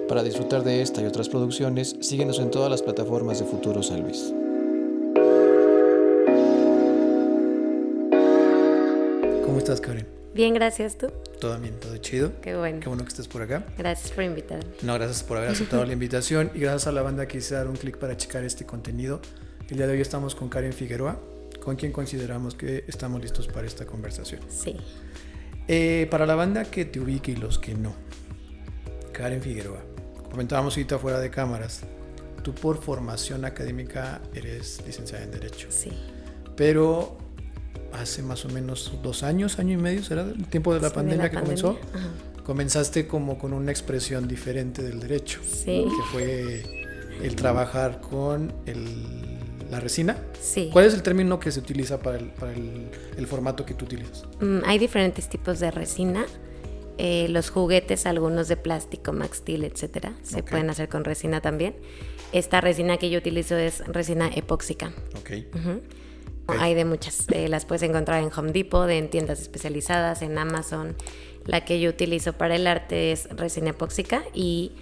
Para disfrutar de esta y otras producciones, síguenos en todas las plataformas de Futuro San Luis. ¿Cómo estás, Karen? Bien, gracias. ¿Tú? Todo bien, todo chido. Qué bueno. Qué bueno que estés por acá. Gracias por invitarme. No, gracias por haber aceptado la invitación y gracias a la banda que hizo dar un clic para checar este contenido. El día de hoy estamos con Karen Figueroa, con quien consideramos que estamos listos para esta conversación. Sí. Para la banda que te ubique y los que no, Karen Figueroa, comentábamos ahorita fuera de cámaras, tú por formación académica eres licenciada en Derecho. Sí. Pero hace más o menos 2 años, año y medio, ¿será el tiempo de la pandemia que comenzó? Ajá. Comenzaste como con una expresión diferente del derecho, Sí. que fue el trabajar con la resina. Sí. ¿Cuál es el término que se utiliza para el formato que tú utilizas? Hay diferentes tipos de resina. Los juguetes, algunos de plástico, Max Steel, etcétera, se pueden hacer con resina también. Esta resina que yo utilizo es resina epóxica. Ok. Uh-huh. Hay de muchas. Las puedes encontrar en Home Depot, en tiendas especializadas, en Amazon. La que yo utilizo para el arte es resina epóxica y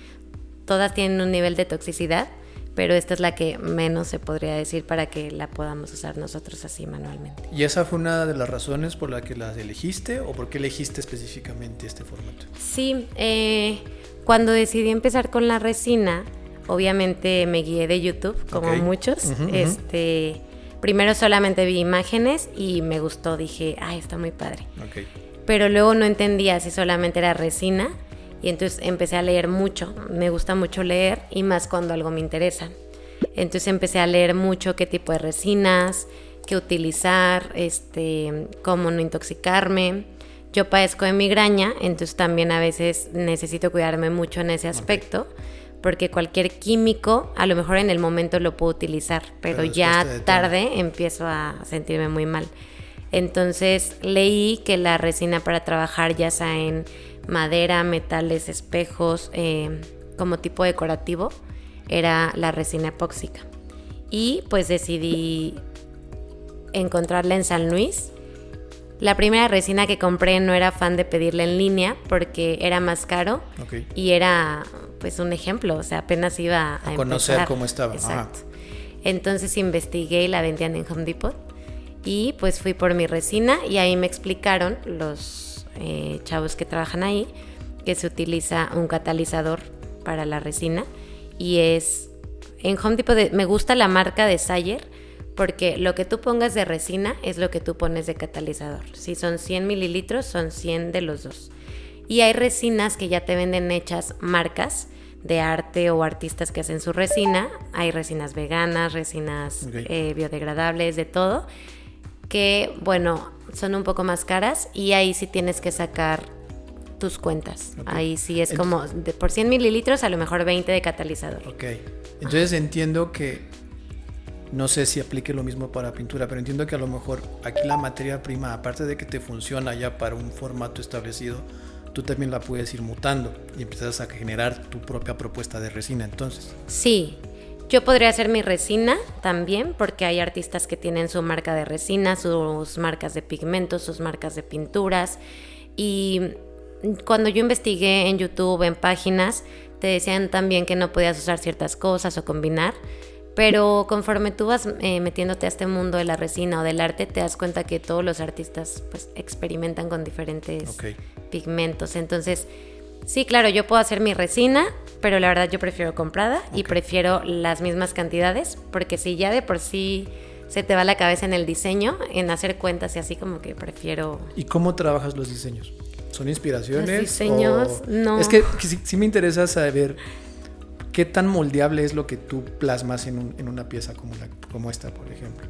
todas tienen un nivel de toxicidad, pero esta es la que menos se podría decir para que la podamos usar nosotros así manualmente. ¿Y esa fue una de las razones por la que las elegiste o por qué elegiste específicamente este formato? Sí, cuando decidí empezar con la resina, obviamente me guié de YouTube, como muchos. Primero solamente vi imágenes y me gustó, dije, ay, está muy padre. Okay. Pero luego no entendía si solamente era resina y entonces empecé a leer mucho. Me gusta mucho leer y más cuando algo me interesa. Entonces empecé a leer mucho qué tipo de resinas, qué utilizar, cómo no intoxicarme. Yo padezco de migraña, entonces también a veces necesito cuidarme mucho en ese aspecto. Porque cualquier químico, a lo mejor en el momento lo puedo utilizar, pero ya tarde empiezo a sentirme muy mal. Entonces leí que la resina para trabajar ya sea en madera, metales, espejos, como tipo decorativo, era la resina epóxica. Y pues decidí encontrarla en San Luis. La primera resina que compré no era fan de pedirla en línea porque era más caro y era pues un ejemplo, o sea, apenas iba a conocer empezar. Cómo estaba. Exacto. Entonces investigué y la vendían en Home Depot y pues fui por mi resina y ahí me explicaron los chavos que trabajan ahí que se utiliza un catalizador para la resina y en Home Depot me gusta la marca de Sayer porque lo que tú pongas de resina es lo que tú pones de catalizador. Si son 100 mililitros, son 100 de los dos. Y hay resinas que ya te venden hechas marcas de arte o artistas que hacen su resina. Hay resinas veganas, resinas biodegradables, de todo. Que, bueno, son un poco más caras y ahí sí tienes que sacar tus cuentas. Ahí sí es como, por 100 mililitros, a lo mejor 20 de catalizador. Ok. Entonces entiendo que, no sé si aplique lo mismo para pintura, pero entiendo que a lo mejor aquí la materia prima, aparte de que te funciona ya para un formato establecido, tú también la puedes ir mutando y empiezas a generar tu propia propuesta de resina, entonces. Sí, yo podría hacer mi resina también, porque hay artistas que tienen su marca de resina, sus marcas de pigmentos, sus marcas de pinturas. Y cuando yo investigué en YouTube, en páginas, te decían también que no podías usar ciertas cosas o combinar. Pero conforme tú vas metiéndote a este mundo de la resina o del arte, te das cuenta que todos los artistas pues experimentan con diferentes pigmentos. Entonces, sí, claro, yo puedo hacer mi resina, pero la verdad yo prefiero comprada y prefiero las mismas cantidades, porque si ya de por sí se te va la cabeza en el diseño, en hacer cuentas y así, como que prefiero... ¿Y cómo trabajas los diseños? ¿Son inspiraciones? Los diseños, no. Es que sí me interesa saber qué tan moldeable es lo que tú plasmas en una pieza como esta, por ejemplo.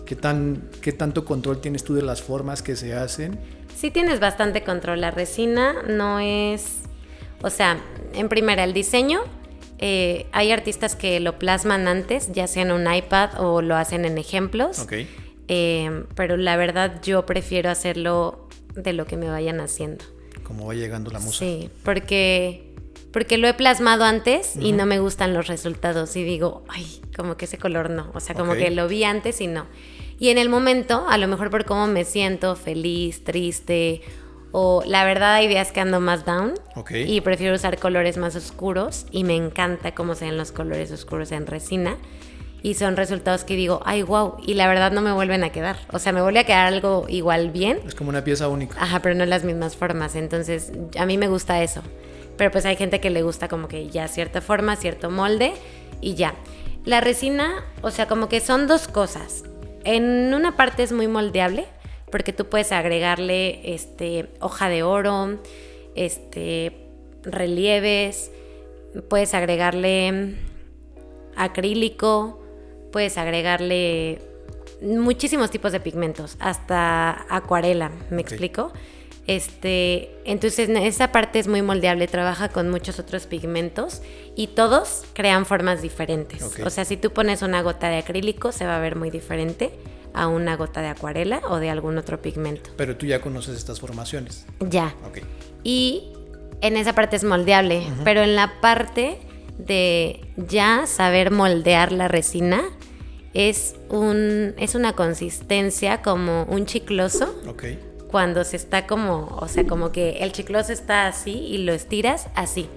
¿Qué tanto control tienes tú de las formas que se hacen? Sí tienes bastante control. La resina no es... O sea, en primera, el diseño, hay artistas que lo plasman antes, ya sea en un iPad o lo hacen en ejemplos. Pero la verdad yo prefiero hacerlo de lo que me vayan haciendo. Como va llegando la musa. Sí, porque lo he plasmado antes y no me gustan los resultados y digo, ay, como que ese color no, o sea, como que lo vi antes y no. Y en el momento, a lo mejor por cómo me siento, feliz, triste O la verdad hay días que ando más down Okay. y prefiero usar colores más oscuros y me encanta cómo se ven los colores oscuros en resina. Y son resultados que digo, ay, wow, y la verdad no me vuelven a quedar. O sea, me vuelve a quedar algo igual bien. Es como una pieza única. Ajá, pero no en las mismas formas. Entonces, a mí me gusta eso. Pero pues hay gente que le gusta como que ya cierta forma, cierto molde y ya. La resina, o sea, como que son dos cosas. En una parte es muy moldeable, porque tú puedes agregarle hoja de oro, relieves, puedes agregarle acrílico, puedes agregarle muchísimos tipos de pigmentos, hasta acuarela, ¿me explico? Entonces esa parte es muy moldeable, trabaja con muchos otros pigmentos y todos crean formas diferentes. Okay. O sea, si tú pones una gota de acrílico se va a ver muy diferente a una gota de acuarela o de algún otro pigmento. Pero tú ya conoces estas formaciones. Ya. Ok. Y en esa parte es moldeable, pero en la parte de ya saber moldear la resina es una consistencia como un chicloso. Ok. Cuando se está como, o sea, como que el chicloso está así y lo estiras así.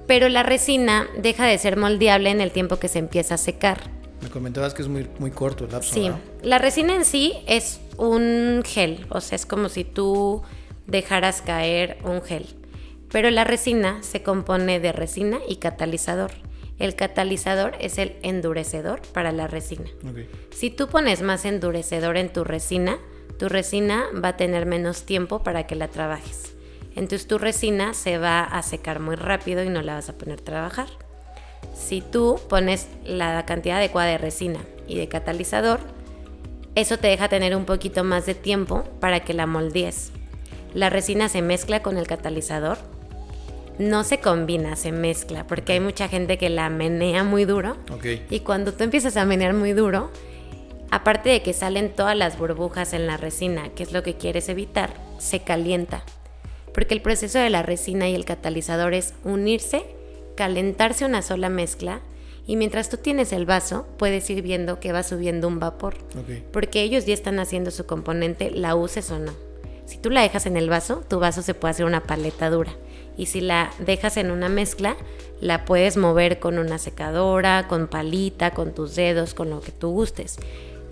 Pero la resina deja de ser moldeable en el tiempo que se empieza a secar. Me comentabas que es muy, muy corto el lapso, Sí, ¿no? la resina en sí es un gel, o sea, es como si tú dejaras caer un gel. Pero la resina se compone de resina y catalizador. El catalizador es el endurecedor para la resina. Okay. Si tú pones más endurecedor en tu resina va a tener menos tiempo para que la trabajes. Entonces tu resina se va a secar muy rápido y no la vas a poner a trabajar. Si tú pones la cantidad adecuada de resina y de catalizador, eso te deja tener un poquito más de tiempo para que la moldees. La resina se mezcla con el catalizador. No se combina, se mezcla, porque hay mucha gente que la menea muy duro. Okay. Y cuando tú empiezas a menear muy duro, aparte de que salen todas las burbujas en la resina, que es lo que quieres evitar, se calienta. Porque el proceso de la resina y el catalizador es unirse, calentarse una sola mezcla, y mientras tú tienes el vaso, puedes ir viendo que va subiendo un vapor. Okay. Porque ellos ya están haciendo su componente, la uses o no. Si tú la dejas en el vaso, tu vaso se puede hacer una paleta dura. Y si la dejas en una mezcla, la puedes mover con una secadora, con palita, con tus dedos, con lo que tú gustes.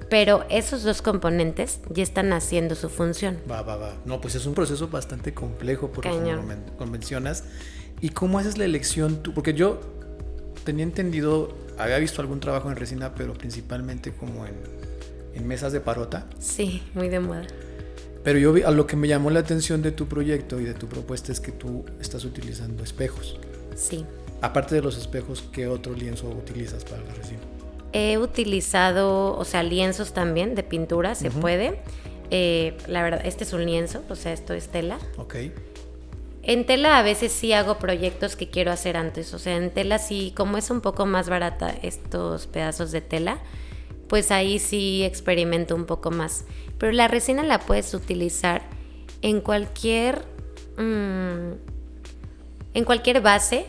Pero esos dos componentes ya están haciendo su función. Va. No, pues es un proceso bastante complejo, porque Cañón. como mencionas. ¿Y cómo haces la elección tú? Porque yo tenía entendido, había visto algún trabajo en resina, pero principalmente como en mesas de parota. Sí, muy de moda. Pero a lo que me llamó la atención de tu proyecto y de tu propuesta es que tú estás utilizando espejos. Sí. Aparte de los espejos, ¿qué otro lienzo utilizas para la resina? He utilizado, o sea, lienzos también de pintura, se puede. La verdad, este es un lienzo, o sea, esto es tela. Ok. En tela a veces sí hago proyectos que quiero hacer antes. O sea, en tela sí, como es un poco más barata estos pedazos de tela, pues ahí sí experimento un poco más. Pero la resina la puedes utilizar en cualquier base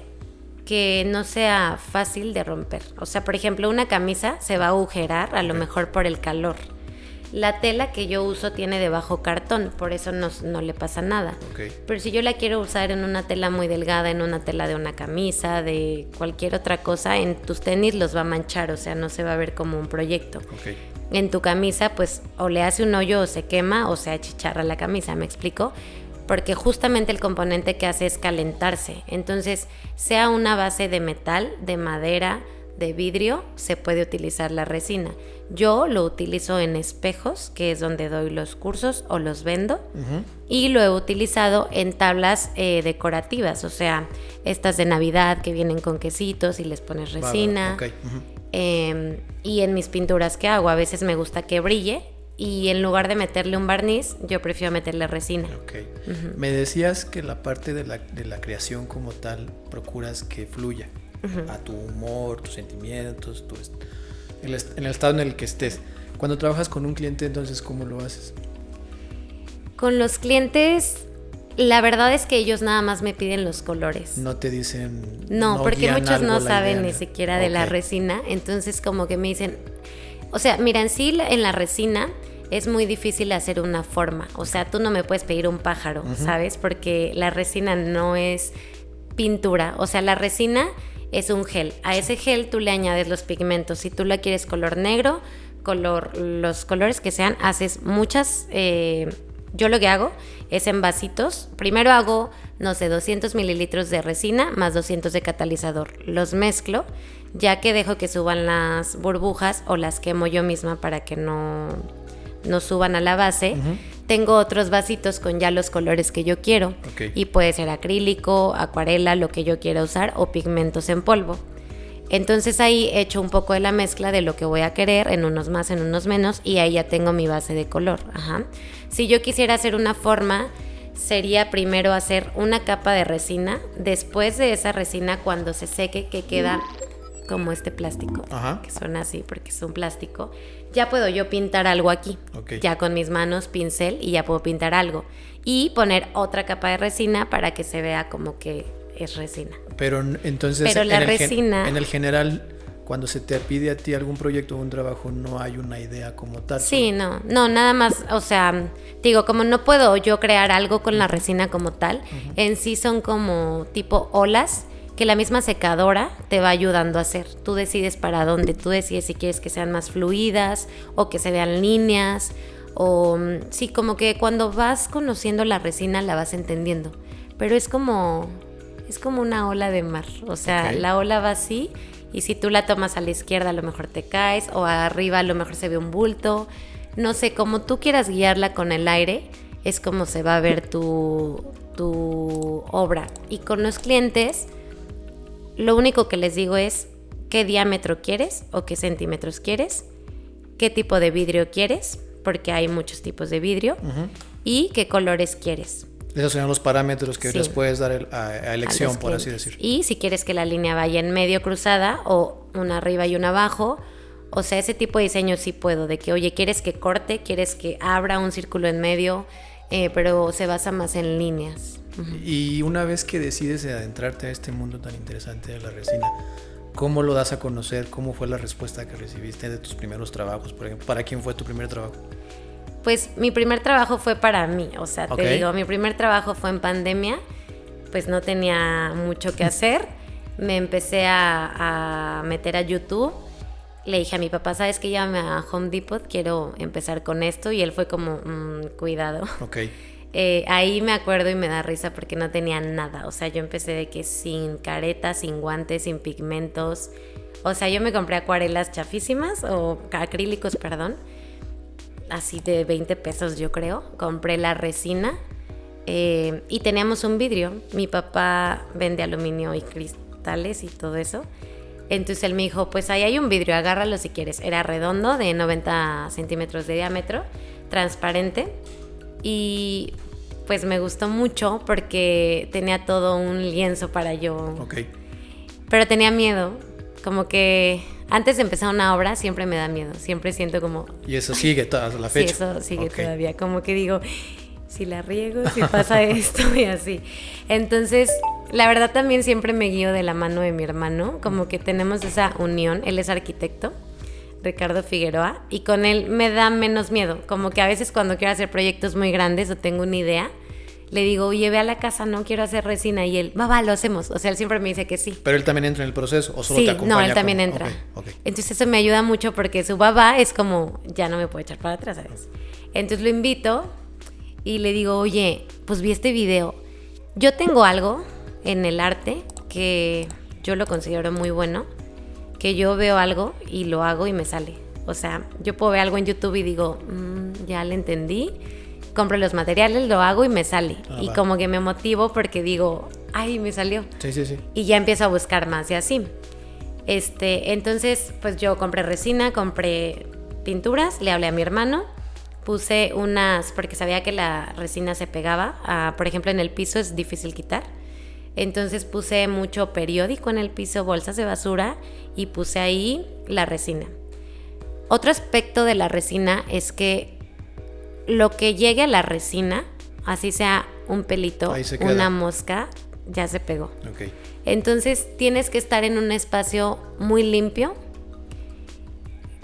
que no sea fácil de romper. O sea, por ejemplo, una camisa se va a agujerar a lo mejor por el calor. La tela que yo uso tiene debajo cartón, por eso no le pasa nada. Okay. Pero si yo la quiero usar en una tela muy delgada, en una tela de una camisa, de cualquier otra cosa, en tus tenis los va a manchar, o sea, no se va a ver como un proyecto. Okay. En tu camisa, pues, o le hace un hoyo o se quema o se achicharra la camisa, ¿me explico? Porque justamente el componente que hace es calentarse. Entonces, sea una base de metal, de madera, de vidrio, se puede utilizar la resina. Yo lo utilizo en espejos, que es donde doy los cursos o los vendo. Y lo he utilizado en tablas decorativas, o sea, estas de Navidad que vienen con quesitos y les pones resina. Okay. Y en mis pinturas que hago, a veces me gusta que brille y en lugar de meterle un barniz, yo prefiero meterle resina. Okay. Me decías que la parte de la creación como tal, procuras que fluya a tu humor, tus sentimientos, en el estado en el que estés. Cuando trabajas con un cliente, entonces, ¿cómo lo haces? Con los clientes, la verdad es que ellos nada más me piden los colores. No te dicen... No, porque guían muchos no algo, la saben idea. ni siquiera de la resina. Entonces como que me dicen... O sea, mira, en sí en la resina es muy difícil hacer una forma. O sea, tú no me puedes pedir un pájaro, ¿sabes? Porque la resina no es pintura. O sea, la resina es un gel. A ese gel tú le añades los pigmentos. Si tú la quieres color negro, los colores que sean, haces muchas... yo lo que hago es en vasitos. Primero hago, no sé, 200 mililitros de resina más 200 de catalizador. Los mezclo, ya que dejo que suban las burbujas o las quemo yo misma para que no suban a la base. Tengo otros vasitos con ya los colores que yo quiero. Y puede ser acrílico, acuarela, lo que yo quiera usar, o pigmentos en polvo. Entonces ahí echo un poco de la mezcla de lo que voy a querer, en unos más, en unos menos, y ahí ya tengo mi base de color. Si yo quisiera hacer una forma, sería primero hacer una capa de resina. Después de esa resina, cuando se seque, que queda como este plástico, que suena así porque es un plástico, ya puedo yo pintar algo aquí, ya con mis manos, pincel, y ya puedo pintar algo y poner otra capa de resina para que se vea como que es resina. Pero entonces la resina, en el general, cuando se te pide a ti algún proyecto o un trabajo, no hay una idea como tal. Sí, no, nada más, o sea, digo, como no puedo yo crear algo con la resina como tal, en sí son como tipo olas que la misma secadora te va ayudando a hacer. Tú decides para dónde, tú decides si quieres que sean más fluidas o que se vean líneas, o sí, como que cuando vas conociendo la resina la vas entendiendo, pero es como una ola de mar, o sea, la ola va así, y si tú la tomas a la izquierda a lo mejor te caes, o arriba a lo mejor se ve un bulto, no sé, como tú quieras guiarla con el aire, es como se va a ver tu obra. Y con los clientes, lo único que les digo es qué diámetro quieres o qué centímetros quieres, qué tipo de vidrio quieres, porque hay muchos tipos de vidrio, y qué colores quieres. Esos serían los parámetros que les puedes dar a elección, por así decirlo. Y si quieres que la línea vaya en medio cruzada o una arriba y una abajo, o sea, ese tipo de diseño sí puedo, de que, oye, ¿quieres que corte? ¿Quieres que abra un círculo en medio? Pero se basa más en líneas. Y una vez que decides adentrarte a este mundo tan interesante de la resina, ¿cómo lo das a conocer? ¿Cómo fue la respuesta que recibiste de tus primeros trabajos? Por ejemplo, ¿para quién fue tu primer trabajo? Pues mi primer trabajo fue para mí, o sea, te digo, mi primer trabajo fue en pandemia, pues no tenía mucho que hacer, me empecé a meter a YouTube, le dije a mi papá, ¿sabes qué? Llámame a Home Depot, quiero empezar con esto, y él fue como, cuidado. Ahí me acuerdo y me da risa porque no tenía nada, o sea, yo empecé de que sin careta, sin guantes, sin pigmentos, o sea, yo me compré acuarelas chafísimas, o acrílicos, perdón, así de 20 pesos yo creo, compré la resina, y teníamos un vidrio, mi papá vende aluminio y cristales y todo eso, entonces él me dijo, pues ahí hay un vidrio, agárralo si quieres, era redondo de 90 centímetros de diámetro, transparente, y pues me gustó mucho porque tenía todo un lienzo para yo, pero tenía miedo, como que antes de empezar una obra siempre me da miedo, siempre siento como... ¿Y eso sigue hasta la fecha? Sí, eso sigue todavía, como que digo, si la riego, si pasa esto y así. Entonces, la verdad también siempre me guío de la mano de mi hermano, como que tenemos esa unión, él es arquitecto, Ricardo Figueroa, y con él me da menos miedo, como que a veces cuando quiero hacer proyectos muy grandes o tengo una idea, le digo, oye, ve a la casa, no quiero hacer resina, y él, va, lo hacemos, o sea, él siempre me dice que sí. ¿Pero él también entra en el proceso o solo te acompaña? No, él también entra. Entonces eso me ayuda mucho porque su babá es como, ya no me puedo echar para atrás, ¿sabes? Entonces lo invito y le digo, oye, pues vi este video, yo tengo algo en el arte que yo lo considero muy bueno, que yo veo algo y lo hago y me sale. O sea, yo puedo ver algo en YouTube y digo, ya le entendí, compro los materiales, lo hago y me sale. Y como que me motivo porque digo, ay, me salió. Sí. Y ya empiezo a buscar más y así. Entonces, pues yo compré resina, compré pinturas, le hablé a mi hermano, puse unas, porque sabía que la resina se pegaba, por ejemplo, en el piso es difícil quitar. Entonces puse mucho periódico en el piso, bolsas de basura, y puse ahí la resina. Otro aspecto de la resina es que lo que llegue a la resina, así sea un pelito, una mosca, ya se pegó. Entonces tienes que estar en un espacio muy limpio,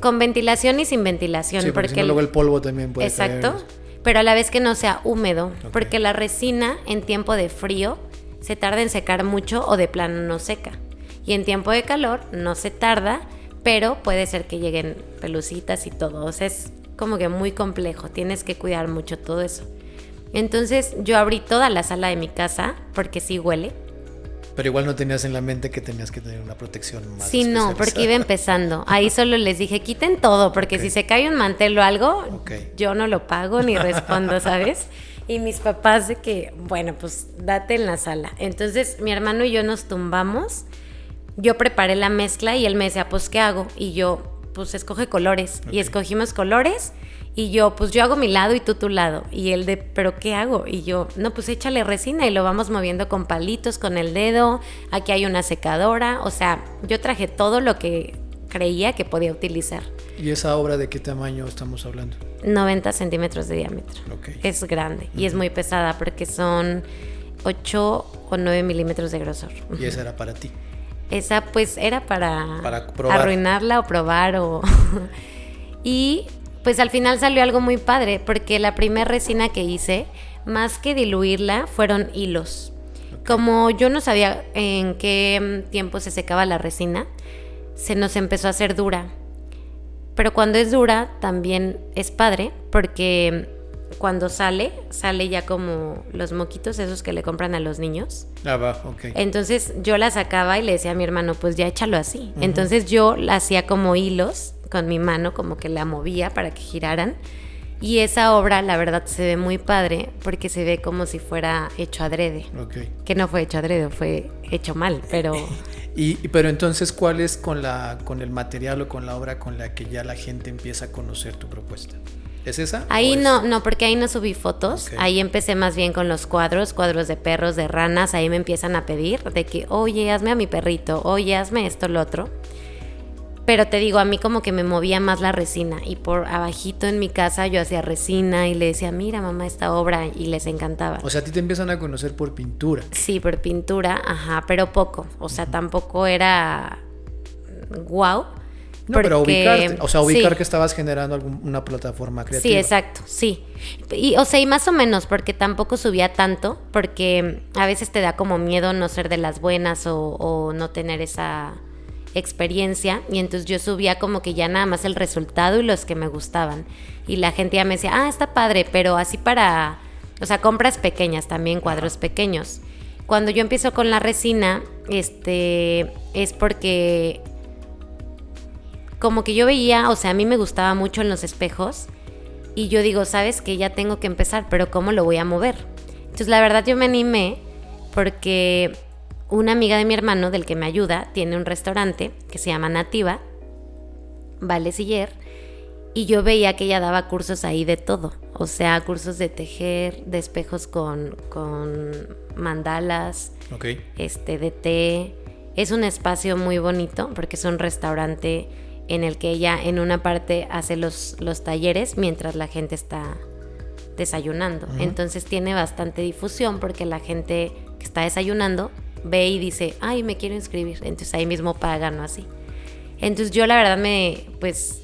con ventilación y sin ventilación. Sí, porque si no, luego el polvo también puede exacto, caer. pero a la vez que no sea húmedo, Ok. porque la resina en tiempo de frío se tarda en secar mucho o de plano no seca. Y en tiempo de calor no se tarda, pero puede ser que lleguen pelucitas y todo. O sea, es como que muy complejo, tienes que cuidar mucho todo eso. Entonces yo abrí toda la sala de mi casa porque sí huele. Pero igual no tenías en la mente que tenías que tener una protección más Sí, no, porque iba empezando. Ahí solo les dije, quiten todo, porque Ok. si se cae un mantel o algo, Ok. yo no lo pago ni respondo, ¿sabes? Y mis papás de que, bueno, pues date en la sala. Entonces mi hermano y yo nos tumbamos. Yo preparé la mezcla y él me decía, pues, ¿qué hago? Y yo, pues, escoge colores. Ok. Y escogimos colores. Y yo, pues, yo hago mi lado y tú tu lado. Y él de, ¿pero qué hago? Y yo, no, pues, échale resina y lo vamos moviendo con palitos, con el dedo. Aquí hay una secadora. O sea, yo traje todo lo que creía que podía utilizar. ¿Y esa obra de qué tamaño estamos hablando? 90 centímetros de diámetro. Ok. Es grande y es muy pesada porque son 8 o 9 milímetros de grosor. Y esa era para ti. Esa pues era para probar. arruinarla o probar o... Y pues al final salió algo muy padre porque la primera resina que hice, más que diluirla, fueron hilos. Ok. Como yo no sabía en qué tiempo se secaba la resina, se nos empezó a hacer dura. Pero cuando es dura también es padre porque cuando sale ya como los moquitos esos que le compran a los niños. Ah, va, ok. Entonces yo la sacaba y le decía a mi hermano, pues ya échalo así. Entonces yo la hacía como hilos con mi mano, como que la movía para que giraran. Y esa obra, la verdad, se ve muy padre porque se ve como si fuera hecho adrede. Ok. Que no fue hecho adrede, fue hecho mal, pero... Pero entonces, ¿cuál es con el material o con la obra con la que ya la gente empieza a conocer tu propuesta? ¿Es esa? Ahí ¿O es- no, porque ahí no subí fotos. Ok. Ahí empecé más bien con los cuadros de perros, de ranas. Ahí me empiezan a pedir de que, oye, hazme a mi perrito, oye, hazme esto, lo otro. Pero te digo, a mí como que me movía más la resina. Y por abajito en mi casa yo hacía resina y le decía, mira mamá, esta obra. Y les encantaba. O sea, a ti te empiezan a conocer por pintura. Sí, por pintura, ajá, pero poco. O sea, tampoco era wow. No, pero ubicarte. O sea, ubicar sí. que estabas generando una plataforma creativa. Sí, exacto, sí. Y, o sea, y más o menos, porque tampoco subía tanto, porque a veces te da como miedo no ser de las buenas o no tener esa experiencia. Y entonces yo subía como que ya nada más el resultado y los que me gustaban. Y la gente ya me decía, ah, está padre, pero así para, o sea, compras pequeñas también, cuadros pequeños. Cuando yo empiezo con la resina, es porque como que yo veía, o sea, a mí me gustaba mucho en los espejos y yo digo, ¿sabes qué? Ya tengo que empezar, pero ¿cómo lo voy a mover? Entonces, la verdad yo me animé porque una amiga de mi hermano, del que me ayuda, tiene un restaurante que se llama Nativa, Vale Siller, y yo veía que ella daba cursos ahí de todo, o sea, cursos de tejer, de espejos con mandalas, Ok. de té. Es un espacio muy bonito porque es un restaurante en el que ella en una parte hace los talleres mientras la gente está desayunando. Entonces tiene bastante difusión porque la gente que está desayunando ve y dice, ay, me quiero inscribir. Entonces ahí mismo pagan o así. Entonces yo la verdad pues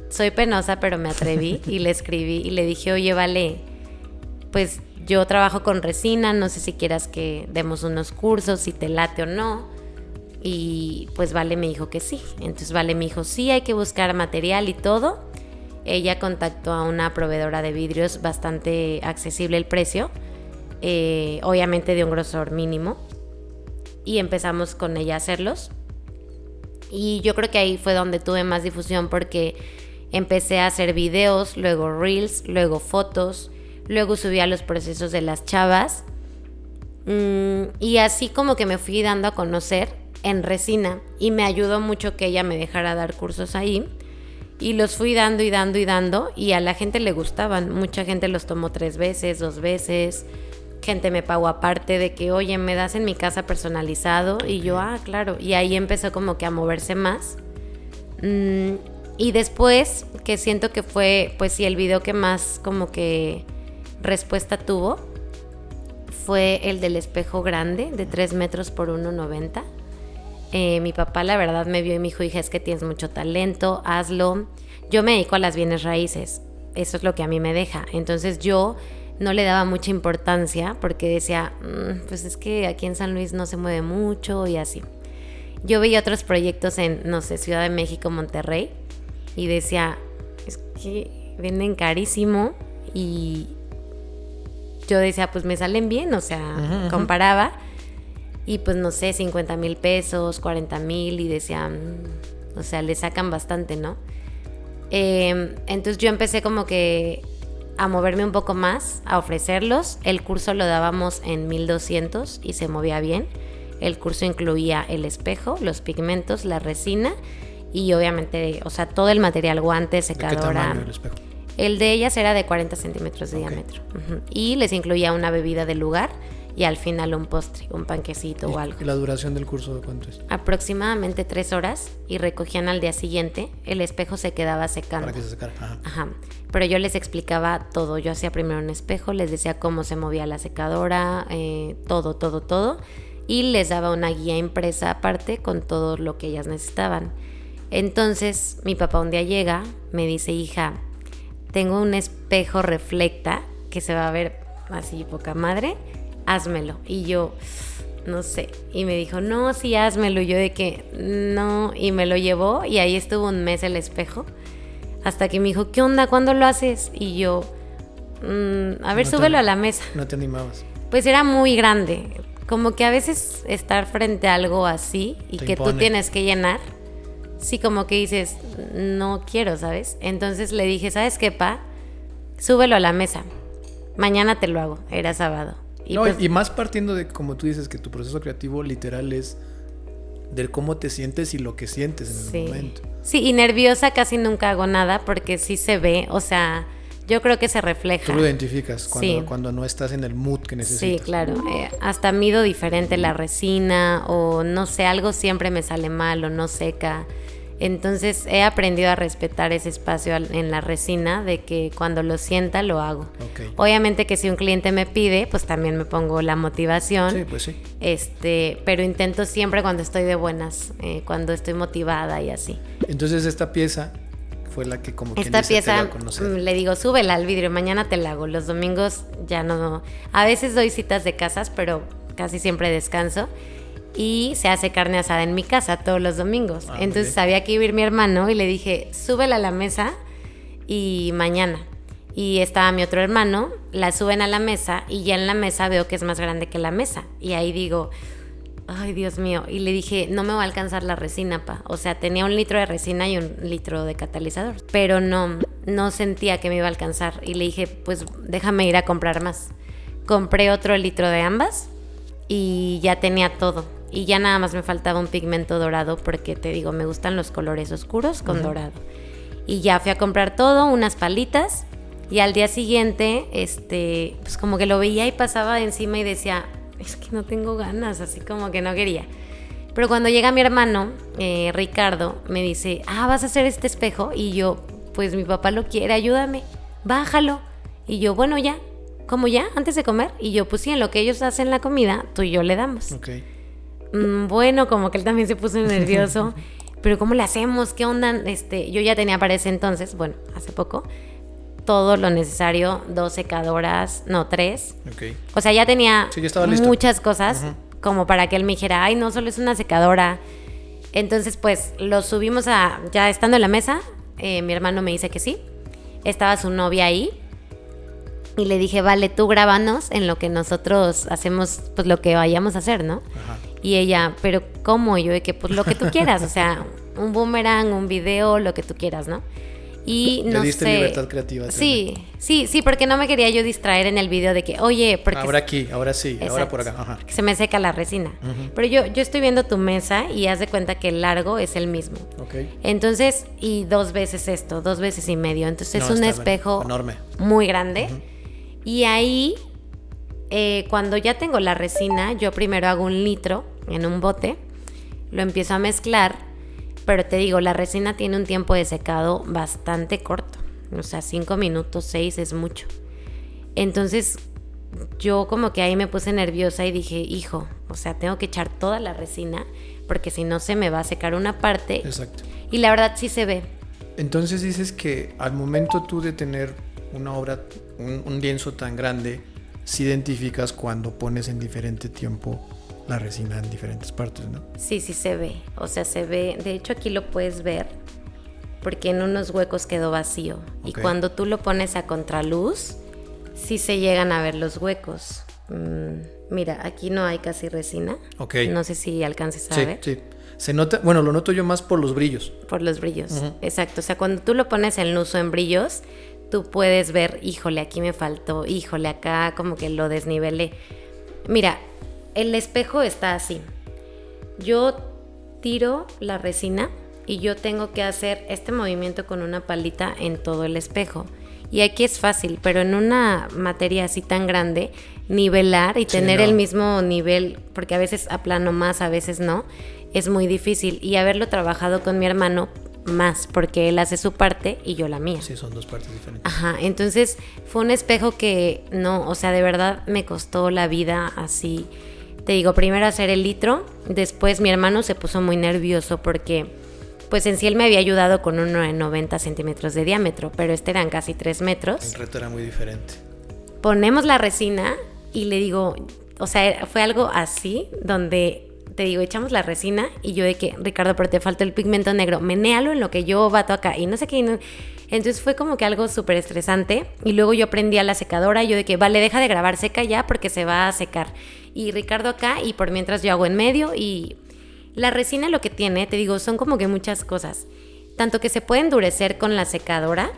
soy penosa, pero me atreví y le escribí y le dije, oye, Vale, pues yo trabajo con resina, no sé si quieras que demos unos cursos, si te late o no. Y pues Vale me dijo que sí. Entonces Vale me dijo, sí, hay que buscar material y todo. Ella contactó a una proveedora de vidrios bastante accesible el precio, obviamente de un grosor mínimo. Y empezamos con ella a hacerlos. Y yo creo que ahí fue donde tuve más difusión porque empecé a hacer videos, luego reels, luego fotos, luego subí a los procesos de las chavas. Y así como que me fui dando a conocer en resina y me ayudó mucho que ella me dejara dar cursos ahí y los fui dando y a la gente le gustaban. Mucha gente los tomó 3 veces, 2 veces. Gente me pagó aparte de que, oye, me das en mi casa personalizado. Y yo, ah, claro. Y ahí empezó como que a moverse más. Y después, que siento que fue, pues sí, el video que más como que respuesta tuvo fue el del espejo grande de 3 metros por 1,90. Mi papá la verdad me vio y me dijo, hija, es que tienes mucho talento, hazlo. Yo me dedico a las bienes raíces, eso es lo que a mí me deja. Entonces yo no le daba mucha importancia porque decía, pues es que aquí en San Luis no se mueve mucho y así. Yo veía otros proyectos en, no sé, Ciudad de México, Monterrey, y decía, es que venden carísimo, y yo decía, pues me salen bien, o sea, comparaba, y pues no sé, 50,000 pesos, 40,000, y decía, o sea, le sacan bastante, ¿no? Entonces yo empecé como que a moverme un poco más, a ofrecerlos. El curso lo dábamos en 1,200 y se movía bien. El curso incluía el espejo, los pigmentos, la resina y obviamente, o sea, todo el material, guantes, secadora. ¿De qué tamaño el espejo? El de ellas era de 40 centímetros de diámetro. Y les incluía una bebida del lugar y al final un postre, un panquecito o algo. ¿Y la duración del curso de cuánto es? Aproximadamente 3 horas y recogían al día siguiente. El espejo se quedaba secando. Para que se secara. Ajá. Pero yo les explicaba todo. Yo hacía primero un espejo, les decía cómo se movía la secadora, todo. Y les daba una guía impresa aparte con todo lo que ellas necesitaban. Entonces mi papá un día llega, me dice, hija, tengo un espejo reflecta que se va a ver así poca madre, házmelo. Y yo, no sé, y me dijo, no, sí, házmelo. Y yo de que, no, y me lo llevó y ahí estuvo un mes el espejo, hasta que me dijo, ¿qué onda? ¿Cuándo lo haces? Y yo, a ver, súbelo a la mesa. No te animabas. Pues era muy grande, como que a veces estar frente a algo así y te que impone. tú tienes que llenar, sí, como que dices, no quiero, ¿sabes? Entonces le dije, ¿sabes qué, pa? Súbelo a la mesa, mañana te lo hago, era sábado. Y, no, pues, y más partiendo de, como tú dices, que tu proceso creativo literal es del cómo te sientes y lo que sientes en el momento. Sí, y nerviosa casi nunca hago nada porque sí se ve, o sea, yo creo que se refleja. Tú lo identificas Sí. cuando no estás en el mood que necesitas. Sí, claro. Hasta mido diferente la resina o no sé, algo siempre me sale mal o no seca. Entonces he aprendido a respetar ese espacio en la resina, de que cuando lo sienta lo hago. Okay. Obviamente que si un cliente me pide, pues también me pongo la motivación. Sí, pues sí. Pero intento siempre cuando estoy de buenas, cuando estoy motivada y así. Entonces esta pieza fue la que como quien Esta dice, te dio pieza, a conocer. le digo, súbela al vidrio, mañana te la hago. Los domingos ya no. A veces doy citas de casas, pero casi siempre descanso. Y se hace carne asada en mi casa todos los domingos. Entonces sabía que iba a ir mi hermano y le dije, súbela a la mesa y mañana. Y estaba mi otro hermano, la suben a la mesa y ya en la mesa veo que es más grande que la mesa. Y ahí digo, ay, Dios mío. Y le dije, no me va a alcanzar la resina, pa. O sea, tenía 1 litro de resina y 1 litro de catalizador. Pero no sentía que me iba a alcanzar. Y le dije, pues déjame ir a comprar más. Compré otro litro de ambas y ya tenía todo. Y ya nada más me faltaba un pigmento dorado porque te digo, me gustan los colores oscuros con dorado. Y ya fui a comprar todo, unas palitas. Y al día siguiente, pues como que lo veía y pasaba de encima y decía, es que no tengo ganas, así como que no quería. Pero cuando llega mi hermano, Ricardo, me dice, ¿vas a hacer este espejo? Y yo, pues mi papá lo quiere, ayúdame, bájalo. Y yo, bueno, ya, ¿cómo ya? ¿Antes de comer? Y yo, pues sí, en lo que ellos hacen la comida, tú y yo le damos. Okay. Bueno, como que él también se puso nervioso. Pero ¿cómo le hacemos? ¿Qué onda? Yo ya tenía para ese entonces, bueno, hace poco, todo lo necesario, 2 secadoras, no, 3. Okay. O sea, ya tenía muchas cosas como para que él me dijera, ay, no, solo es una secadora. Entonces, pues, lo subimos ya estando en la mesa, mi hermano me dice que sí. Estaba su novia ahí. Y le dije, vale, tú grábanos en lo que nosotros hacemos, pues lo que vayamos a hacer, ¿no? Ajá. Y ella, pero ¿cómo? Y yo de que, pues lo que tú quieras, o sea, un boomerang, un video, lo que tú quieras, ¿no? Y no Le diste sé, libertad creativa. Sí, porque no me quería yo distraer en el video de que, oye, porque... Ahora aquí, ahora sí, exacto, ahora por acá. Ajá. Se me seca la resina. Pero yo estoy viendo tu mesa y haz de cuenta que el largo es el mismo. Okay. Entonces, y 2 veces esto, 2 veces y medio. Entonces es un espejo enorme, muy grande. Y ahí, cuando ya tengo la resina, yo primero hago 1 litro en un bote, lo empiezo a mezclar, pero te digo, la resina tiene un tiempo de secado bastante corto, o sea, 5 minutos, 6 es mucho. Entonces, yo como que ahí me puse nerviosa y dije, hijo, o sea, tengo que echar toda la resina porque si no se me va a secar una parte. Exacto. Y la verdad sí se ve. Entonces dices que al momento tú de tener una obra, un lienzo tan grande, sí identificas cuando pones en diferente tiempo la resina en diferentes partes, ¿no? Sí se ve. O sea, se ve. De hecho, aquí lo puedes ver porque en unos huecos quedó vacío. Okay. Y cuando tú lo pones a contraluz, sí se llegan a ver los huecos. Mira, aquí no hay casi resina. Okay. No sé si alcances a ver. Sí. Se nota, bueno, lo noto yo más por los brillos. Por los brillos, exacto. O sea, cuando tú lo pones en luz o en brillos, tú puedes ver, híjole, aquí me faltó, híjole, acá como que lo desnivelé. Mira, el espejo está así. Yo tiro la resina y yo tengo que hacer este movimiento con una palita en todo el espejo. Y aquí es fácil, pero en una materia así tan grande, nivelar y tener el mismo nivel, porque a veces aplano más, a veces no, es muy difícil. Y haberlo trabajado con mi hermano más, porque él hace su parte y yo la mía. Sí, son dos partes diferentes. Ajá, entonces fue un espejo que no, o sea, de verdad me costó la vida así. Te digo, primero hacer el litro, después mi hermano se puso muy nervioso porque pues en sí él me había ayudado con uno de 90 centímetros de diámetro, pero eran casi 3 metros. El reto era muy diferente. Ponemos la resina y le digo, o sea, fue algo así, donde te digo, echamos la resina y yo de que, Ricardo, pero te falta el pigmento negro, menéalo en lo que yo bato acá y no sé qué. Entonces fue como que algo súper estresante y luego yo prendí a la secadora y yo de que, vale, deja de grabar, seca ya porque se va a secar. Y Ricardo acá y por mientras yo hago en medio y la resina lo que tiene, te digo, son como que muchas cosas. Tanto que se puede endurecer con la secadora,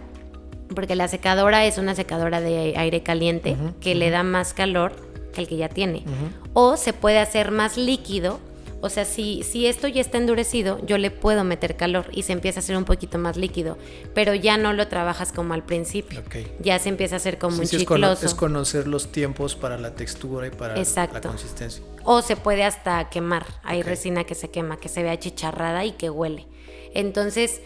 porque la secadora es una secadora de aire caliente que le da más calor que el que ya tiene. O se puede hacer más líquido. O sea, si esto ya está endurecido, yo le puedo meter calor y se empieza a hacer un poquito más líquido, pero ya no lo trabajas como al principio. Okay. Ya se empieza a hacer como un chicloso. Es conocer los tiempos para la textura y para la consistencia. O se puede hasta quemar. Hay resina que se quema, que se ve achicharrada y que huele. Entonces,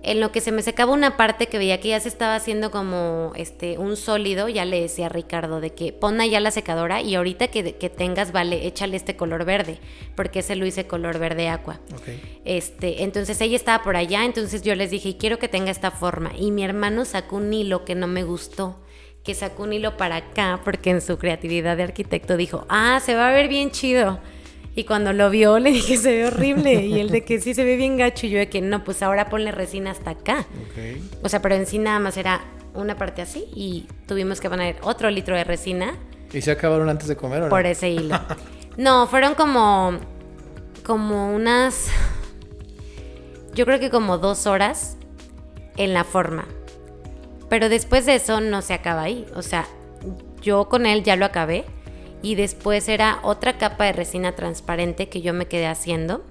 en lo que se me secaba una parte que veía que ya se estaba haciendo como un sólido, ya le decía a Ricardo de que pon allá la secadora y ahorita que tengas, vale, échale este color verde, porque ese lo hice color verde aqua. Okay. Entonces ella estaba por allá, entonces yo les dije, quiero que tenga esta forma. Y mi hermano sacó un hilo que no me gustó, que sacó un hilo para acá, porque en su creatividad de arquitecto dijo, se va a ver bien chido. Y cuando lo vio, le dije, se ve horrible. Y él de que sí se ve bien gacho. Y yo de que no, pues ahora ponle resina hasta acá. Okay. O sea, pero en sí nada más era una parte así. Y tuvimos que poner otro litro de resina. ¿Y se acabaron antes de comer o no? Por ese hilo. No, fueron como unas... Yo creo que como 2 horas en la forma. Pero después de eso no se acaba ahí. O sea, yo con él ya lo acabé. Y después era otra capa de resina transparente que yo me quedé haciendo,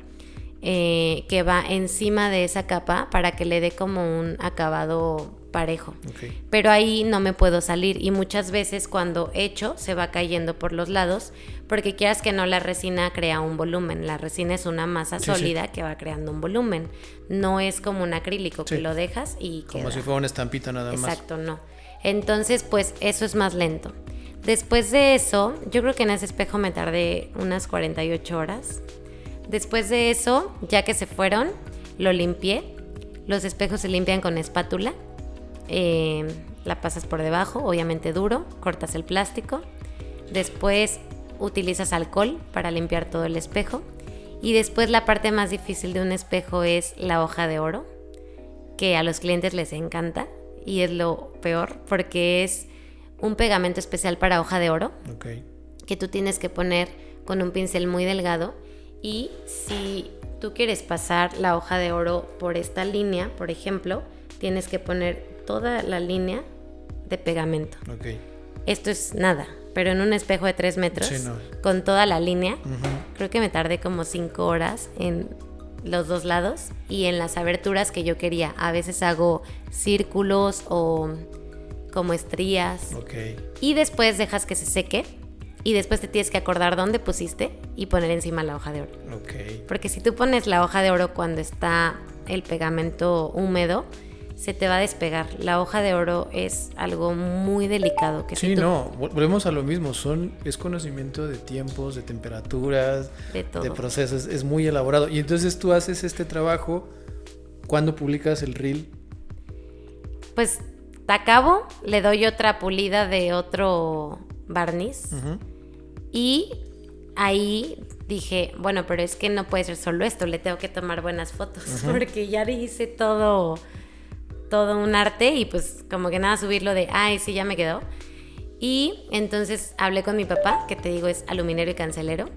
que va encima de esa capa para que le dé como un acabado parejo. Okay. Pero ahí no me puedo salir y muchas veces cuando echo se va cayendo por los lados, porque quieras que no, la resina crea un volumen. La resina es una masa sólida que va creando un volumen. No es como un acrílico que lo dejas y queda. Como si fuera una estampita nada más. Exacto, no. Entonces, pues eso es más lento. Después de eso, yo creo que en ese espejo me tardé unas 48 horas. Después de eso, ya que se fueron, lo limpié. Los espejos se limpian con espátula. La pasas por debajo, obviamente duro, cortas el plástico. Después utilizas alcohol para limpiar todo el espejo. Y después la parte más difícil de un espejo es la hoja de oro, que a los clientes les encanta y es lo peor porque es un pegamento especial para hoja de oro, que tú tienes que poner con un pincel muy delgado. Y si tú quieres pasar la hoja de oro por esta línea, por ejemplo, tienes que poner toda la línea de pegamento. Esto es nada, pero en un espejo de 3 metros, con toda la línea, creo que me tardé como 5 horas en los 2 lados y en las aberturas que yo quería. A veces hago círculos o como estrías. Y después dejas que se seque y después te tienes que acordar dónde pusiste y poner encima la hoja de oro. Porque si tú pones la hoja de oro cuando está el pegamento húmedo, se te va a despegar. La hoja de oro es algo muy delicado. Que sí, si tú... no, volvemos a lo mismo, es conocimiento de tiempos, de temperaturas, de todo. De procesos, es muy elaborado. Y entonces tú haces este trabajo, ¿cuándo publicas el reel? Pues te acabo, le doy otra pulida de otro barniz y ahí dije, bueno, pero es que no puede ser solo esto, le tengo que tomar buenas fotos porque ya hice todo un arte y pues como que nada subirlo de, ay, sí, ya me quedó. Y entonces hablé con mi papá, que te digo es aluminero y cancelero,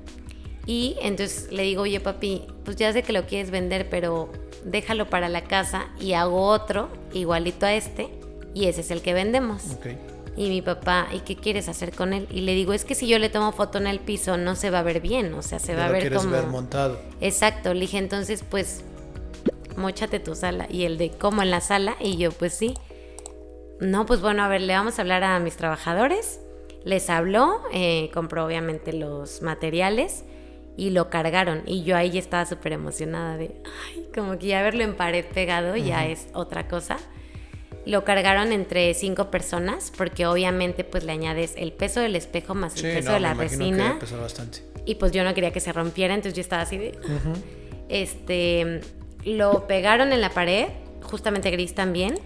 y entonces le digo, oye papi, pues ya sé que lo quieres vender, pero déjalo para la casa y hago otro igualito a este y ese es el que vendemos. Okay. Y mi papá, ¿y qué quieres hacer con él? Y le digo, es que si yo le tomo foto en el piso no se va a ver bien, o sea, se va a ver como... ver montado. Exacto, le dije, entonces pues móchate tu sala. Y el de, ¿cómo en la sala? Y yo, pues sí. No, pues bueno, a ver, le vamos a hablar a mis trabajadores. Les habló, compró obviamente los materiales y lo cargaron. Y yo ahí ya estaba súper emocionada de, ay, como que ya verlo en pared pegado ya es otra cosa. Lo cargaron entre 5 personas porque obviamente pues le añades el peso del espejo más el peso de la resina. Que pesó bastante. Y pues yo no quería que se rompiera, entonces yo estaba así de... Lo pegaron en la pared, justamente gris también.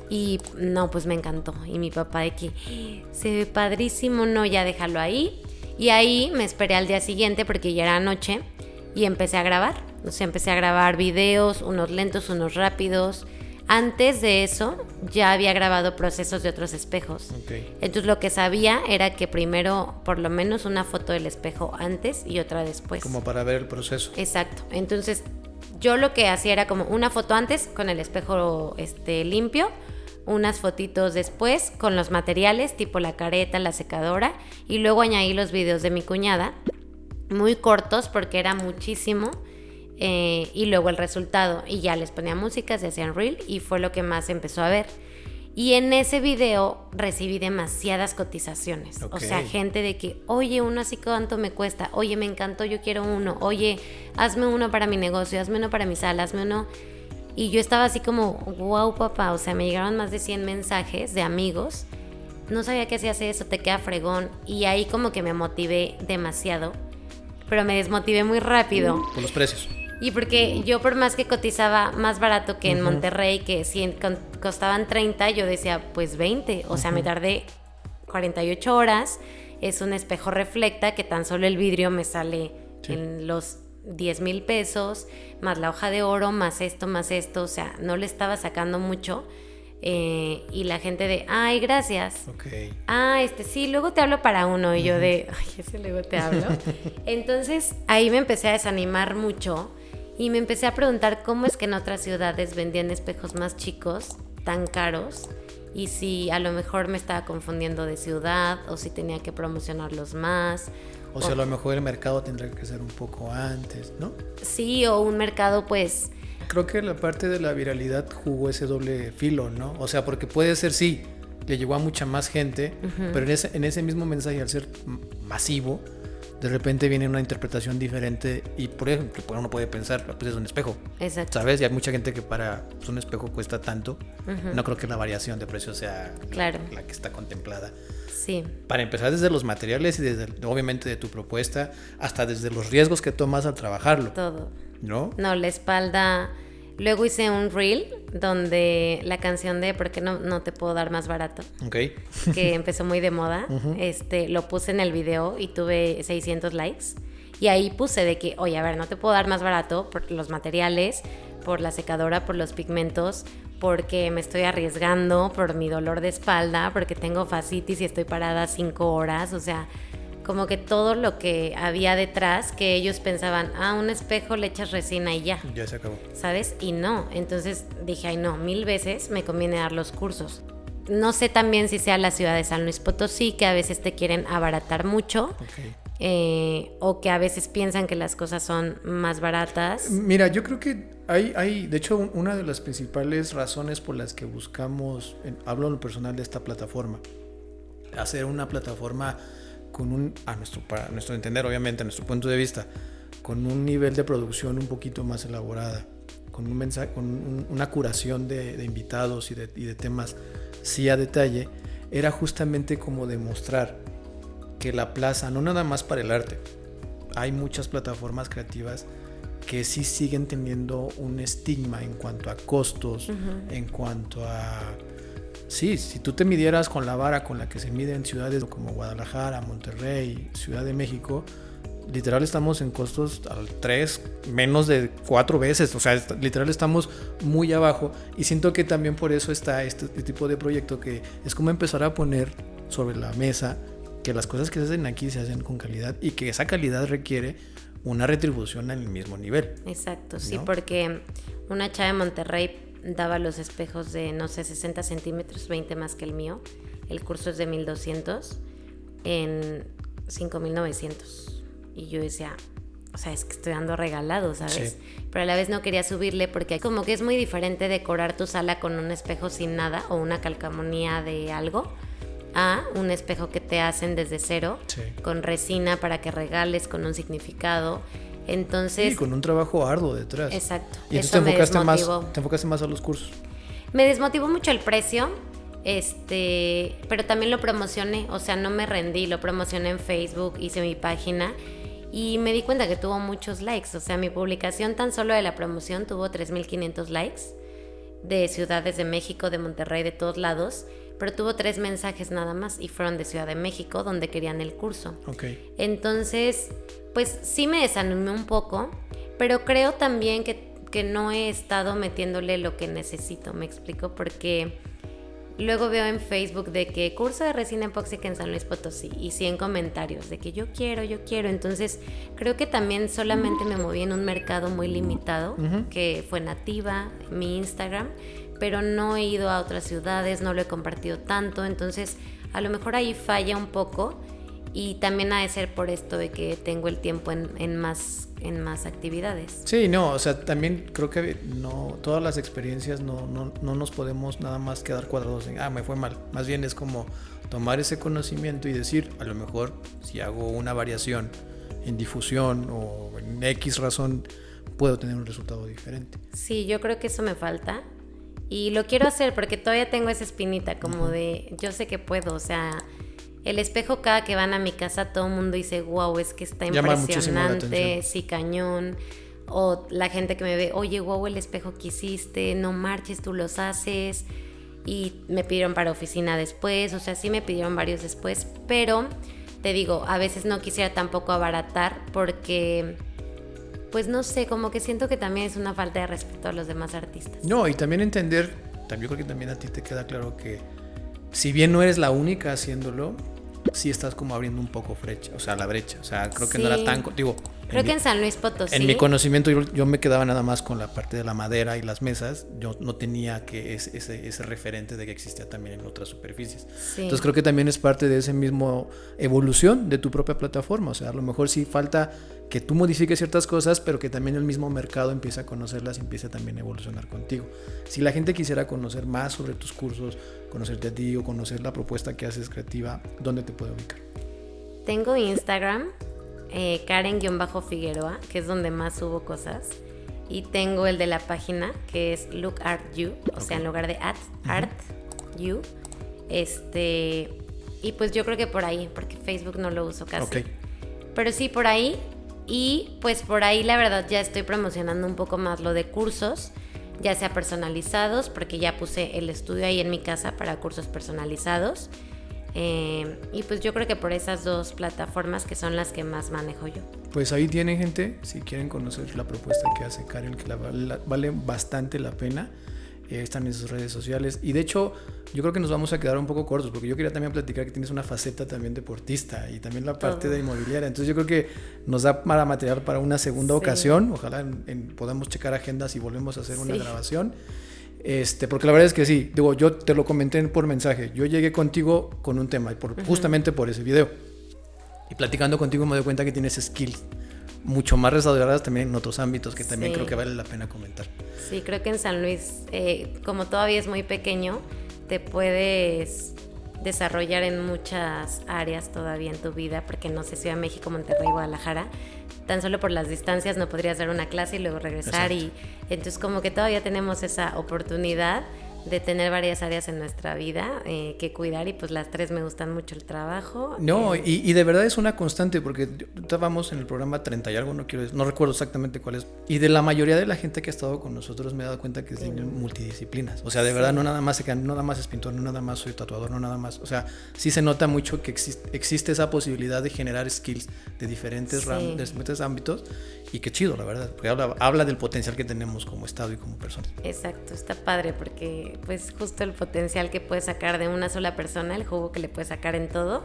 Y no, pues me encantó. Y mi papá de que se ve padrísimo, no, ya déjalo ahí. Y ahí me esperé al día siguiente porque ya era noche y empecé a grabar. O sea, empecé a grabar videos, unos lentos, unos rápidos. Antes de eso ya había grabado procesos de otros espejos. Okay. Entonces lo que sabía era que primero por lo menos una foto del espejo antes y otra después. Como para ver el proceso. Exacto. Entonces yo lo que hacía era como una foto antes con el espejo limpio, unas fotitos después con los materiales tipo la careta, la secadora, y luego añadí los videos de mi cuñada, muy cortos porque era muchísimo. Y luego el resultado y ya les ponía música, se hacían reel y fue lo que más empezó a ver. Y en ese video recibí demasiadas cotizaciones. Okay. O sea, gente de que, oye, uno así cuánto me cuesta, oye, me encantó, yo quiero uno, oye, hazme uno para mi negocio, hazme uno para mi sala, hazme uno. Y yo estaba así como, wow, papá, o sea, me llegaron más de 100 mensajes de amigos. No sabía que hacías eso, te queda fregón. Y ahí como que me motivé demasiado, pero me desmotivé muy rápido. Por los precios. Y porque yo por más que cotizaba más barato que en Monterrey, que si costaban 30, yo decía pues 20. O sea, me tardé 48 horas. Es un espejo reflecta que tan solo el vidrio me sale en los 10,000 pesos, más la hoja de oro, más esto. O sea, no le estaba sacando mucho. Y la gente de, ay, gracias. Okay. Sí, luego te hablo para uno. Y yo de, ay, ese luego te hablo. Entonces ahí me empecé a desanimar mucho. Y me empecé a preguntar cómo es que en otras ciudades vendían espejos más chicos, tan caros, y si a lo mejor me estaba confundiendo de ciudad, o si tenía que promocionarlos más. O sea, a lo mejor el mercado tendría que ser un poco antes, ¿no? Sí, o un mercado pues... Creo que la parte de la viralidad jugó ese doble filo, ¿no? O sea, porque puede ser, sí, le llegó a mucha más gente, pero en ese mismo mensaje, al ser masivo, de repente viene una interpretación diferente y, por ejemplo, uno puede pensar, pues es un espejo. Exacto. ¿Sabes? Y hay mucha gente que para pues, un espejo cuesta tanto. No creo que la variación de precio sea claro. la que está contemplada. Sí. Para empezar desde los materiales y desde, obviamente, de tu propuesta, hasta desde los riesgos que tomas al trabajarlo. Todo. ¿No? No, la espalda... Luego hice un reel donde la canción de ¿por qué no te puedo dar más barato? Okay. Que empezó muy de moda. Lo puse en el video y tuve 600 likes. Y ahí puse de que, oye, a ver, no te puedo dar más barato por los materiales, por la secadora, por los pigmentos, porque me estoy arriesgando, por mi dolor de espalda, porque tengo fascitis y estoy parada 5 horas. O sea, como que todo lo que había detrás, que ellos pensaban, un espejo le echas resina y ya. Ya se acabó. ¿Sabes? Y no. Entonces dije, ay no, 1000 veces me conviene dar los cursos. No sé también si sea la ciudad de San Luis Potosí, que a veces te quieren abaratar mucho. Okay. O que a veces piensan que las cosas son más baratas. Mira, yo creo que hay de hecho, una de las principales razones por las que buscamos, hablo en lo personal de esta plataforma, hacer una plataforma con para nuestro entender, obviamente, a nuestro punto de vista, con un nivel de producción un poquito más elaborada, un mensaje, una curación de invitados y de temas sí a detalle, era justamente como demostrar que la plaza, no nada más para el arte, hay muchas plataformas creativas que sí siguen teniendo un estigma en cuanto a costos, en cuanto a... Sí, si tú te midieras con la vara con la que se mide en ciudades como Guadalajara, Monterrey, Ciudad de México, literal estamos en costos al 3, menos de 4 veces, o sea, literal estamos muy abajo, y siento que también por eso está este tipo de proyecto, que es como empezar a poner sobre la mesa que las cosas que se hacen aquí se hacen con calidad, y que esa calidad requiere una retribución en el mismo nivel. Exacto, ¿no? sí, porque una chava de Monterrey daba los espejos de, no sé, 60 centímetros, 20 más que el mío. El curso es de 1,200 en 5,900. Y yo decía, o sea, es que estoy dando regalado, ¿sabes? Sí. Pero a la vez no quería subirle porque como que es muy diferente decorar tu sala con un espejo sin nada o una calcamonía de algo a un espejo que te hacen desde cero, sí, con resina para que regales, con un significado. Entonces, sí, con un trabajo arduo detrás. Exacto. Y entonces te enfocaste más a los cursos. Me desmotivó mucho el precio, pero también lo promocioné, o sea, no me rendí, lo promocioné en Facebook, hice mi página y me di cuenta que tuvo muchos likes. O sea, mi publicación tan solo de la promoción tuvo 3,500 likes de ciudades de México, de Monterrey, de todos lados, pero tuvo 3 mensajes nada más y fueron de Ciudad de México, donde querían el curso. Okay. Entonces, pues sí me desanimé un poco, pero creo también que no he estado metiéndole lo que necesito, ¿me explico? Porque luego veo en Facebook de que curso de resina epóxica en San Luis Potosí y 100 comentarios de que yo quiero. Entonces, creo que también solamente me moví en un mercado muy limitado, que fue Nativa, mi Instagram, pero no he ido a otras ciudades, no lo he compartido tanto, entonces a lo mejor ahí falla un poco, y también ha de ser por esto de que tengo el tiempo en más actividades. Sí, no, o sea, también creo que no, todas las experiencias no nos podemos nada más quedar cuadrados en, me fue mal. Más bien es como tomar ese conocimiento y decir, a lo mejor si hago una variación en difusión o en X razón, puedo tener un resultado diferente. Sí, yo creo que eso me falta. Y lo quiero hacer porque todavía tengo esa espinita como de, yo sé que puedo, o sea, el espejo cada que van a mi casa todo el mundo dice, wow, es que está impresionante, sí, cañón. O la gente que me ve, oye, wow, el espejo que hiciste, no marches, tú los haces. Y me pidieron para oficina después, o sea, sí me pidieron varios después, pero te digo, a veces no quisiera tampoco abaratar porque... pues no sé, como que siento que también es una falta de respeto a los demás artistas. No, y también entender, yo creo que también a ti te queda claro que si bien no eres la única haciéndolo, sí estás como abriendo un poco la brecha. O sea, creo que no era tan... Creo que en San Luis Potosí... En mi conocimiento yo me quedaba nada más con la parte de la madera y las mesas. Yo no tenía ese referente de que existía también en otras superficies. Sí. Entonces creo que también es parte de esa misma evolución de tu propia plataforma. O sea, a lo mejor sí falta que tú modifiques ciertas cosas, pero que también el mismo mercado empiece a conocerlas y empiece también a evolucionar contigo. Si la gente quisiera conocer más sobre tus cursos, conocerte a ti o conocer la propuesta que haces creativa, ¿dónde te puede ubicar? Tengo Instagram, Karen-Figueroa, que es donde más subo cosas. Y tengo el de la página, que es Look Art You, o sea, en lugar de Art You. Y pues yo creo que por ahí, porque Facebook no lo uso casi. Okay. Pero sí, por ahí. Y pues por ahí la verdad ya estoy promocionando un poco más lo de cursos, ya sea personalizados, porque ya puse el estudio ahí en mi casa para cursos personalizados. Y pues yo creo que por esas 2 plataformas que son las que más manejo yo. Pues ahí tienen, gente, si quieren conocer la propuesta que hace Karen, que vale bastante la pena. Están en sus redes sociales, y de hecho yo creo que nos vamos a quedar un poco cortos porque yo quería también platicar que tienes una faceta también deportista y también la parte de inmobiliaria, entonces yo creo que nos da para material para una segunda ocasión. Ojalá podamos checar agendas y volvemos a hacer una grabación, porque la verdad es que sí, yo te lo comenté por mensaje, yo llegué contigo con un tema justamente por ese video, y platicando contigo me doy cuenta que tienes skills mucho más desarrolladas también en otros ámbitos que también creo que vale la pena comentar. Sí, creo que en San Luis, como todavía es muy pequeño, te puedes desarrollar en muchas áreas todavía en tu vida, porque no sé, Ciudad de México, Monterrey, Guadalajara, tan solo por las distancias no podrías dar una clase y luego regresar. Exacto. Y entonces como que todavía tenemos esa oportunidad de tener varias áreas en nuestra vida que cuidar, y pues las tres me gustan mucho: el trabajo. No, y de verdad es una constante, porque estábamos en el programa 30 y algo, no recuerdo exactamente cuál es, y de la mayoría de la gente que ha estado con nosotros me he dado cuenta que es multidisciplinas, o sea, de verdad no nada más es pintor, no nada más soy tatuador, no nada más, o sea, sí se nota mucho que existe esa posibilidad de generar skills de diferentes de diferentes ámbitos, y qué chido, la verdad, porque habla del potencial que tenemos como estado y como personas. Exacto, está padre, porque pues justo el potencial que puedes sacar de una sola persona, el jugo que le puedes sacar en todo,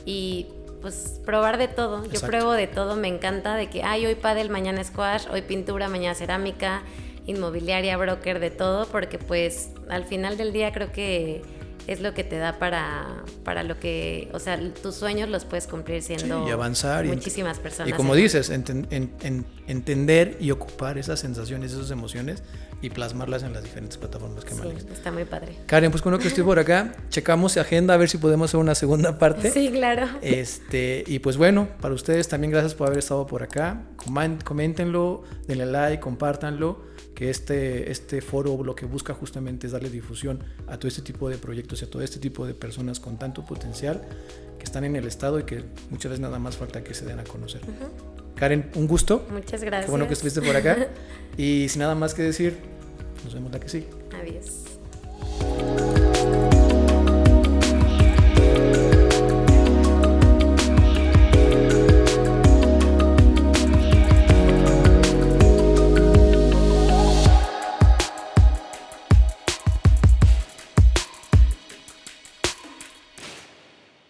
y pues probar de todo. Exacto. Yo pruebo de todo, me encanta de que hoy pádel, mañana squash, hoy pintura, mañana cerámica, inmobiliaria, broker, de todo, porque pues al final del día creo que es lo que te da para lo que, o sea, tus sueños los puedes cumplir siendo y avanzar muchísimas personas. Y como dices, entender y ocupar esas sensaciones, esas emociones, y plasmarlas en las diferentes plataformas que manejas. Sí, está muy padre. Karen, pues cuando que estoy por acá, checamos agenda a ver si podemos hacer una segunda parte. Sí, claro. Y pues bueno, para ustedes también gracias por haber estado por acá. Coméntenlo, denle like, compártanlo, que este foro lo que busca justamente es darle difusión a todo este tipo de proyectos y a todo este tipo de personas con tanto potencial que están en el estado y que muchas veces nada más falta que se den a conocer. Karen, un gusto. Muchas gracias. Qué bueno que estuviste por acá. Y sin nada más que decir, nos vemos la que sigue. Adiós.